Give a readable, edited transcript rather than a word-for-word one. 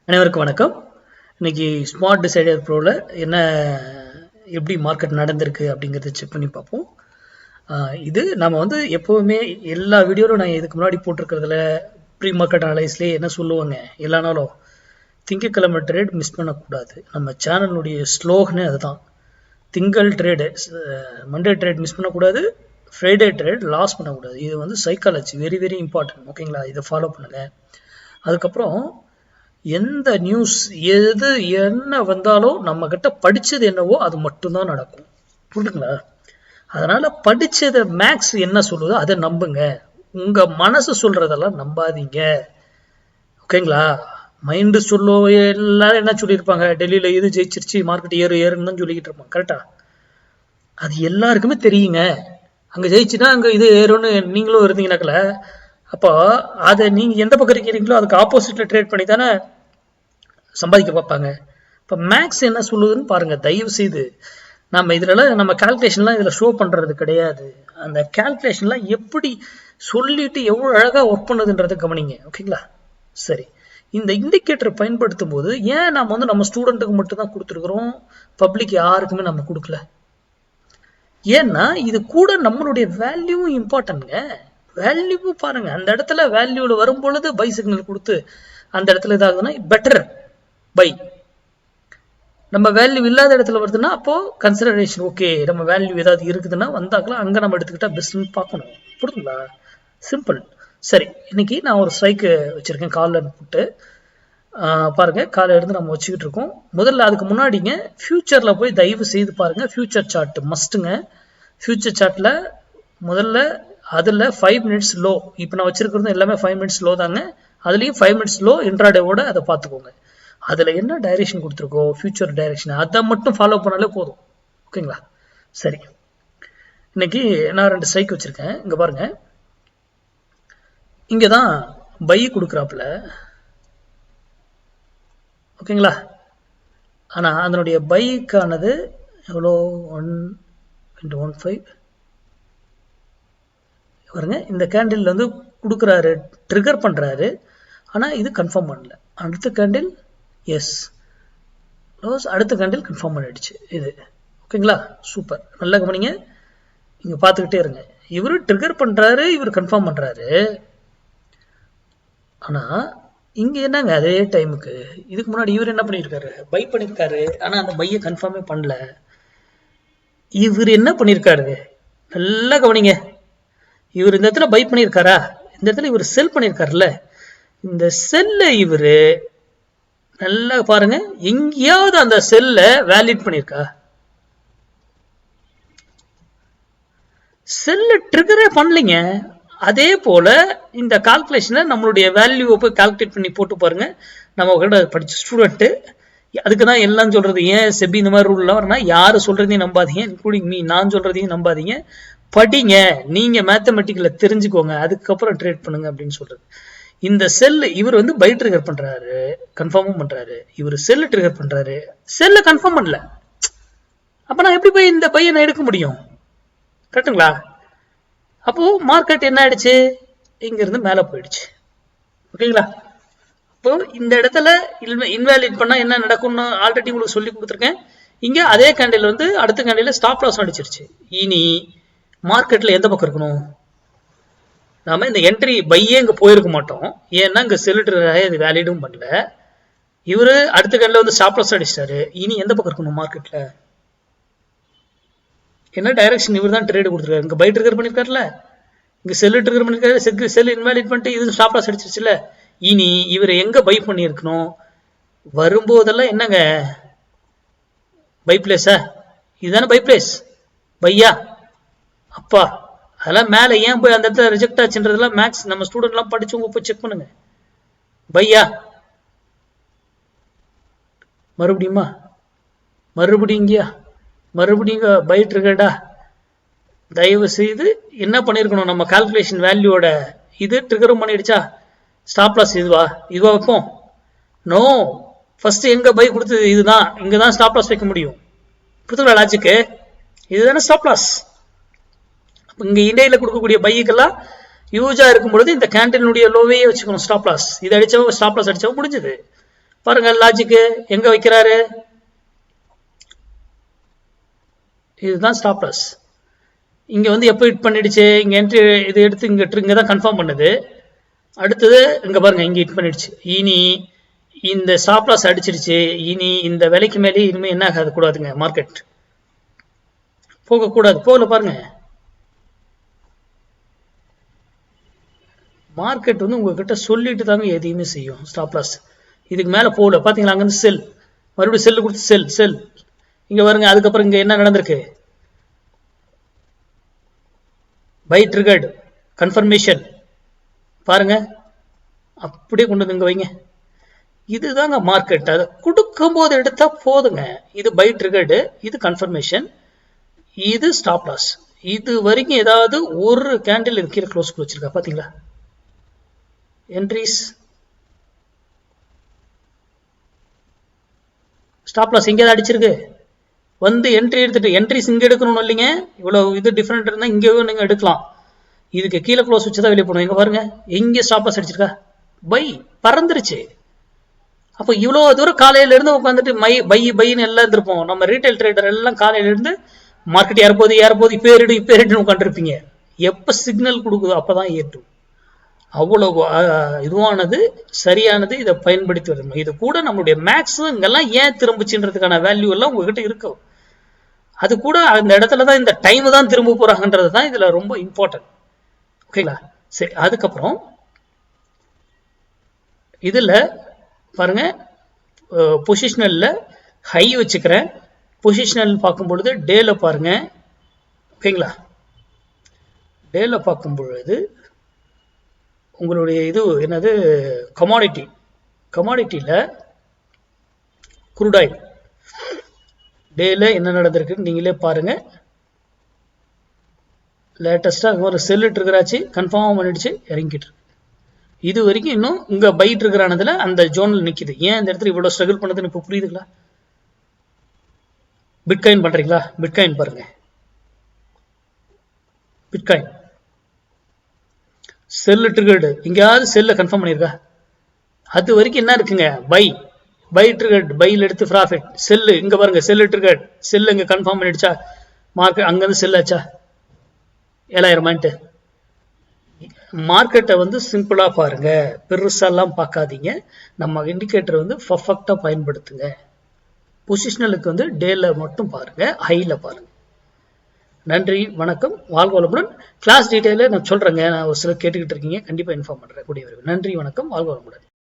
அனைவருக்கும் வணக்கம். இன்னைக்கு ஸ்மார்ட் டிசைடர் ப்ரோவில் என்ன எப்படி மார்க்கெட் நடந்திருக்கு அப்படிங்கிறத செக் பண்ணி பார்ப்போம். இது நம்ம எப்போவுமே எல்லா வீடியோவில் நான் இதுக்கு முன்னாடி போட்டிருக்கிறதுல ப்ரீ மார்க்கெட் அனலைஸ்லேயே என்ன சொல்லுவாங்க, எல்லா நாளும் திங்கக்கிழமை ட்ரேட் மிஸ் பண்ணக்கூடாது. நம்ம சேனலுடைய ஸ்லோகனே அதுதான். திங்கள் ட்ரேடு, மண்டே ட்ரேட் மிஸ் பண்ணக்கூடாது, ஃப்ரைடே ட்ரேட் லாஸ் பண்ணக்கூடாது. இது சைக்காலஜி, வெரி வெரி இம்பார்ட்டன்ட். ஓகேங்களா? இதை ஃபாலோ பண்ணுங்கள். அதுக்கப்புறம் எந்த நியூஸ் எது என்ன வந்தாலும் நம்ம கிட்ட படிச்சது என்னவோ அது மட்டும்தான் நடக்கும். புரியுதுங்களா? அதனால படிச்சத மேக்ஸ் என்ன சொல்லுதோ அதை நம்புங்க. உங்க மனசு சொல்றதெல்லாம் நம்பாதீங்க. ஓகேங்களா? மைண்டு சொல்லுவோம். எல்லாரும் என்ன சொல்லியிருப்பாங்க, டெல்லியில இது ஜெயிச்சிருச்சு, மார்க்கெட் ஏறுன்னு தான் சொல்லிக்கிட்டு இருப்பாங்க. கரெக்டா? அது எல்லாருக்குமே தெரியுங்க. அங்க ஜெயிச்சுன்னா அங்க இது ஏறும்னு நீங்களும் இருந்தீங்கன்னாக்கல, அப்போ அதை நீங்க எந்த பக்கம் இருக்கிறீங்களோ அதுக்கு ஆப்போசிட்ல ட்ரேட் பண்ணி தானே சம்பாதிக்க பார்ப்பாங்க. இப்போ மேக்ஸ் என்ன சொல்லுதுன்னு பாருங்க. தயவு செய்து நம்ம நம்ம கால்குலேஷன்லாம் இதில் ஷோ பண்றது கிடையாது. அந்த கால்குலேஷன்லாம் எப்படி சொல்லிட்டு எவ்வளோ அழகா ஒர்க் பண்ணுதுன்றதை கவனிங்க. ஓகேங்களா? சரி, இந்த இண்டிகேட்டர் பயன்படுத்தும் போது ஏன் நம்ம நம்ம ஸ்டூடெண்ட்டுக்கு மட்டும் தான் கொடுத்துருக்குறோம், பப்ளிக் யாருக்குமே நம்ம கொடுக்கல? ஏன்னா இது கூட நம்மளுடைய வேல்யூ இம்பார்ட்டன்ட்ங்க. வேல்யூ பாருங்க, அந்த இடத்துல வேல்யூல வரும் பொழுது பை சிக்னல் கொடுத்து அந்த இடத்துல இதாகுதுன்னா பெட்டர் பை. நம்ம வேல்யூ இல்லாத இடத்துல வருதுன்னா அப்போ கன்சிடரேஷன். ஓகே, நம்ம வேல்யூ ஏதாவது இருக்குதுன்னா வந்தாக்கலாம், அங்க நம்ம எடுத்துக்கிட்டா பெஸ்ட்னு பார்க்கணும். புரியுதுங்களா? சிம்பிள். சரி, இன்னைக்கு நான் ஒரு ஸ்ட்ரைக்கு வச்சிருக்கேன், காலில் போட்டு பாருங்க. காலை இருந்து நம்ம வச்சுக்கிட்டு இருக்கோம். முதல்ல அதுக்கு முன்னாடிங்க ஃபியூச்சர்ல போய் தயவு செய்து பாருங்க. ஃபியூச்சர் சார்ட் மஸ்ட்டுங்க. ஃபியூச்சர் சார்ட்ல முதல்ல அதுல 5 மினிட்ஸ் லோ, இப்போ நான் வச்சிருக்கிறது எல்லாமே 5 மினிட்ஸ் லோ தாங்க. அதுலயும் 5 மினிட்ஸ் லோ இன்ட்ராடேவோட அதை பார்த்துக்கோங்க. அதுல என்ன டைரக்ஷன் கொடுத்துருக்கோ, ஃபியூச்சர் டைரக்ஷன், அதை மட்டும் ஃபாலோ பண்ணாலே போதும். ஓகேங்களா? சரி, இன்னைக்கு நான் 2 ஸ்ட்ரைக் வச்சிருக்கேன். இங்க பாருங்க, இங்கதான் பை கொடுக்குறாப்புல. ஓகேங்களா? ஆனா அதனுடைய பைக்கானது எவ்வளோ, 1.15 பாருங்க. இந்த கேண்டில் கொடுக்குறாரு, ட்ரிகர் பண்றாரு. ஆனா இது கன்ஃபார்ம் பண்ணல. அடுத்த கேண்டில் எஸ் க்ளோஸ், அடுத்த கேண்டில் கன்ஃபார்ம் பண்ணிடுச்சு இது. ஓகேங்களா? சூப்பர். நல்லா கவனிங்க, இங்க பார்த்துக்கிட்டே இருங்க. இவரு ட்ரிகர் பண்றாரு, இவர் கன்ஃபார்ம் பண்றாரு. ஆனா இங்க என்னங்க, அதே டைமுக்கு இதுக்கு முன்னாடி இவர் என்ன பண்ணிருக்காரு, பை பண்ணிருக்காரு. ஆனா அந்த பையை கன்ஃபார்மே பண்ணல. இவர் என்ன பண்ணிருக்காரு, நல்லா கவனிங்க. இவர் இந்த இடத்துல பை பண்ணிருக்காரா, இந்த இடத்துல இவர் செல் பண்ணிருக்காருல்ல, இந்த செல்ல இவரு நல்லா பாருங்க, எங்கேயாவது அந்த செல்ல வேலிட் பண்ணிருக்கா? செல்ல ட்ரிகரே பண்ணலைங்க. அதே போல இந்த கால்குலேஷனை நம்மளுடைய வேல்யூவை போய் கால்குலேட் பண்ணி போட்டு பாருங்க. நம்ம கிட்ட படிச்ச ஸ்டூடெண்ட், அதுக்கு தான் எல்லாம் சொல்றது. ஏன் செபி இந்த மாதிரி ரூல்லாம் வரனா, யாரு சொல்றதையும் நம்பாதீங்க, இன்க்ளூடிங் மீ, நான் சொல்றதையும் நம்பாதீங்க. படிங்க, நீங்க மேத்தமெட்டிக்கல தெரிஞ்சுக்கோங்க, அதுக்கப்புறம் ட்ரேட் பண்ணுங்க அப்படின்னு சொல்றது. இந்த செல் இவர் பை ட்ரிகர் பண்றாரு, கன்ஃபார்மும் பண்றாரு. இவர் செல் ட்ரிகர் பண்றாரு, செல்ல கன்ஃபார்ம் பண்ணல. அப்ப நான் எப்படி போய் இந்த பையை நான் எடுக்க முடியும்? கரெக்டுங்களா? அப்போ மார்க்கெட் என்ன ஆயிடுச்சு, இங்க இருந்து மேல போயிடுச்சு. ஓகேங்களா? இப்போ இந்த இடத்துல இன்வாலிட் பண்ணா என்ன நடக்கும்னு ஆல்ரெடி உங்களுக்கு சொல்லி கொடுத்துருக்கேன். இங்க அதே கேண்டில் அடுத்த கேண்டில் ஸ்டாப் லாஸ் அடிச்சிருச்சு. இனி மார்க்கெட்ல எந்த பக்கம் இருக்கணும், நாம இந்த என்ட்ரி பையே இங்க போயிருக்க மாட்டோம். ஏன்னா இங்க செல்லுட்டு இது வேலிடும் பண்ணல. இவரு அடுத்த கேண்டில் ஸ்டாப் லாஸ் அடிச்சிட்டாரு. இனி எந்த பக்கம் இருக்கணும் மார்க்கெட்ல, என்ன டைரக்ஷன்? இவர் தான் ட்ரேட் கொடுத்துருக்காரு. இங்க பை ட்ரிகர் பண்ணிருக்காருல, இங்க செல்லு ட்ரிகர் பண்ணிருக்காரு, செல் இன்வாலிட் பண்ணிட்டு இது ஸ்டாப் லாஸ் அடிச்சிருச்சுல. இனி இவர் எங்க பை பண்ணிருக்கணும், வரும்போதெல்லாம் என்னங்க பை பிளேஸா, இதுதானே பை பிளேஸ், பையா? அப்பா அதெல்லாம் மேல ஏன் போய் அந்த இடத்துல ரிஜெக்ட் ஆச்சுன்றதெல்லாம் மேக்ஸ் நம்ம ஸ்டூடெண்ட் எல்லாம் படிச்சவங்க போய் செக் பண்ணுங்க. பையா மறுபடியுமா, மறுபடியும் இங்கயா, மறுபடியும் பை ட்ரிகர்டா. தயவு செய்து என்ன பண்ணிருக்கணும், நம்ம கால்குலேஷன் வேல்யூவோட இது ட்ரிகரும் பண்ணிடுச்சா? ஸ்டாப் லாஸ் இதுவா வைப்போம்? நோ, ஃபர்ஸ்ட் எங்க பை கொடுத்தது இதுதான், இங்கதான் ஸ்டாப் லாஸ் வைக்க முடியும். புரியுதுங்களா லாஜிக்கு? இதுதானே ஸ்டாப் லாஸ். இங்க இடையில கொடுக்கக்கூடிய பைக்கெல்லாம் யூஜா இருக்கும் பொழுது இந்த கேண்டிலுடைய லோவையே வச்சுக்கணும் ஸ்டாப் லாஸ். இது அடிச்சவங்க ஸ்டாப் லாஸ் அடிச்சவங்க முடிஞ்சது. பாருங்க லாஜிக்கு எங்க வைக்கிறாரு, இதுதான் ஸ்டாப் லாஸ். இங்க வந்து எப்போ ஹிட் பண்ணிடுச்சு, இங்க என்ட்ரி இது எடுத்து இங்க தான் கன்ஃபார்ம் பண்ணுது. அடுத்தது இங்க பாருங்க இங்க ஹிட் பண்ணிடுச்சு. இனி இந்த ஸ்டாப் லாஸ் அடிச்சிருச்சு. இனி இந்த விலைக்கு மேலே இனிமே என்ன ஆகாது கூடாதுங்க, மார்க்கெட் போகக்கூடாது. போகல பாருங்க, மார்க்கெட் வந்து உங்ககிட்ட சொல்லிட்டு தாங்க எதையுமே செய்யும். ஸ்டாப் லாஸ் இதுக்கு மேல போகல பாத்தீங்களா, அங்க இருந்து செல், மறுபடியும் செல் கொடுத்து செல் செல் இங்க வருங்க. அதுக்கப்புறம் இங்க என்ன நடந்திருக்கு, பை ட்ரிகர்ட் கன்ஃபர்மேஷன் பாருங்க, அப்படியே கொண்டு வந்து இங்க வைங்க. இதுதாங்க மார்க்கெட். அதை கொடுக்கும் போது எடுத்தா போதுங்க. இது பை ட்ரிகர்டு, இது கன்ஃபர்மேஷன், இது ஸ்டாப் லாஸ். இது வரைக்கும் ஏதாவது ஒரு கேண்டில் கீழே க்ளோஸ் வச்சிருக்கா பாத்தீங்களா, என்ட்ரிஸ் ஸ்டாப் லாஸ் எங்கேயாவது அடிச்சிருக்கு, வந்து என்ட்ரி எடுத்துட்டு என்ட்ரிஸ் இங்க எடுக்கணும் இல்லைங்க. இவ்வளவு இது டிஃபரெண்ட் இருந்தா இங்கே நீங்க எடுக்கலாம். இதுக்கு கீழே க்ளோஸ் வச்சுதான் வெளியே போகணும். எங்க பாருங்க எங்க ஸ்டாப் லாஸ் அடிச்சிருக்கா, பை பறந்துருச்சு. அப்போ இவ்வளவு தூரம் காலையில இருந்து உட்காந்துட்டு பைன்னு எல்லாம் இருந்திருப்போம். நம்ம ரீட்டைல் ட்ரேடர் எல்லாம் காலையில இருந்து மார்க்கெட் ஏறப்போது இப்ப ஏறிடு உட்காந்துருப்பீங்க. எப்ப சிக்னல் கொடுக்குதோ அப்பதான் ஏற்றும். அவ்வளவு இதுவானது சரியானது. இதை பயன்படுத்தி வரணும். இது கூட நம்மளுடைய மேக்ஸ் இங்கெல்லாம் ஏன் திரும்பிச்சுன்றதுக்கான வேல்யூ எல்லாம் உங்ககிட்ட இருக்கும். அது கூட அந்த இடத்துலதான் இந்த டைம் தான் திரும்ப போறாங்கன்றது தான் இதுல ரொம்ப இம்பார்ட்டன்ட். ஓகேங்களா, சரி. அதுக்கப்புறம் இதுல பாருங்க, பொசிஷனல்ல ஹை வச்சுக்கிறேன். பொசிஷனல் பார்க்கும் பொழுது டேல பாருங்க. ஓகேங்களா, டேல பார்க்கும் பொழுது உங்களுடைய இது என்னது, கமாடிட்டியில குரூட் ஆயில் டேல என்ன நடந்திருக்கு நீங்களே பாருங்க. லேட்டஸ்டா ஒரு செல் இருக்கிறாச்சு, கன்ஃபார்ம் பண்ணிடுச்சு, இறங்கிட்டு இருக்கு. இது வரைக்கும் இன்னும் இங்க பைட் இருக்கிறானதுல அந்த ஜோன்ல நிக்குது. ஏன் இந்த இடத்துல இவ்வளவு ஸ்ட்ரகிள் பண்ணதுன்னு இப்ப புரியுதுங்களா? பிட்காயின் பண்றீங்களா, பிட்காயின் பாருங்க, பிட்காயின் செல் ட்ரிகர்டு, எங்கேயாவது செல்ல கன்ஃபார்ம் பண்ணிருக்கா? அது வரைக்கும் என்ன இருக்குங்க, பை ட்ரிகர்ட், பைல எடுத்து ப்ராஃபிட், செல்லு இங்க பாருங்க, செல் ட்ரிகர்ட், செல் இங்க கன்ஃபார்ம் பண்ணிடுச்சா, மார்க்கெட் அங்க இருந்து செல் ஆச்சா 7000. மார்க்கெட்டை வந்து சிம்பிளா பாருங்க, பெருசாலாம் பார்க்காதீங்க. நம்ம இண்டிகேட்டர் வந்து பர்ஃபெக்டா பயன்படுத்துங்க. பொசிஷனலுக்கு வந்து டேல மட்டும் பாருங்க, ஹைல பாருங்க. நன்றி, வணக்கம், வாழ்க வளமுடன். கிளாஸ் டீடைல நான் சொல்றேங்க, நான் ஒரு சிலர் கேட்டுக்கிட்டு இருக்கீங்க, கண்டிப்பா இன்ஃபார்ம் பண்றேன் கூடிய விரைவில். நன்றி, வணக்கம், வாழ்க வளமுடன்.